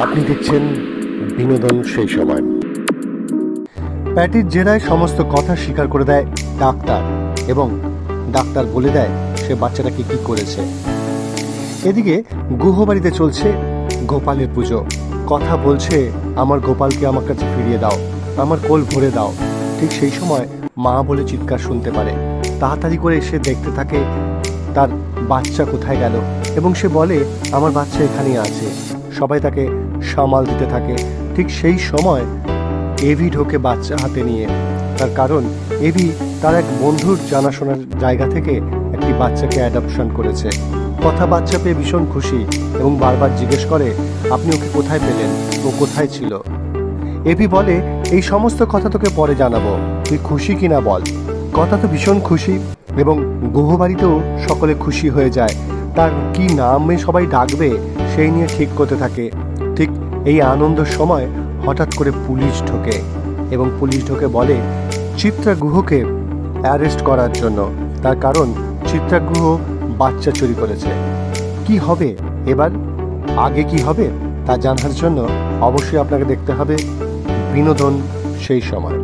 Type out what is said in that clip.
আপনি দেখছেন বিনোদন সেই সময়। প্যাটির জেরায় সমস্ত কথা স্বীকার করে দেয় ডাক্তার, এবং ডাক্তার বলে দেয় সে বাচ্চাটাকে কি করেছে। এদিকে গুহবাড়িতে চলছে গোপালের পুজো। কথা বলছে, আমার গোপালকে আমার কাছে ফিরিয়ে দাও, আমার কোল ভরে দাও। ঠিক সেই সময় মা বলে চিৎকার শুনতে পারে। তাড়াতাড়ি করে সে দেখতে থাকে তার বাচ্চা কোথায় গেল, এবং সে বলে আমার বাচ্চা এখানেই আছে। সবাই তাকে সামাল দিতে থাকে। ঠিক সেই সময় এভি ঢোকে বাচ্চা হাতে নিয়ে। তার কারণ এভি তার এক বন্ধুর জানাশোনার জায়গা থেকে একটি বাচ্চাকে অ্যাডপশন করেছে। কথা বাচ্চা পেয়ে ভীষণ খুশি এবং বারবার জিজ্ঞেস করে আপনি ওকে কোথায় পেলেন, ও কোথায় ছিল। এভি বলে এই সমস্ত কথা তোকে পরে জানাবো, তুই খুশি কিনা বল। কথা তো ভীষণ খুশি, এবং গুহবাড়িতেও সকলে খুশি হয়ে যায়। তার কি নামে সবাই ডাকবে সেই নিয়ে ঠিক করতে থাকে। ঠিক এই আনন্দের সময় হঠাৎ করে পুলিশ ঢোকে, এবং পুলিশ ঢোকে বলে চিত্রা গুহকে অ্যারেস্ট করার জন্য। তার কারণ চিত্রা গুহ বাচ্চা চুরি করেছে। কি হবে এবার, আগে কি হবে তা জানার জন্য অবশ্যই আপনাকে দেখতে হবে বিনোদন সেই সময়।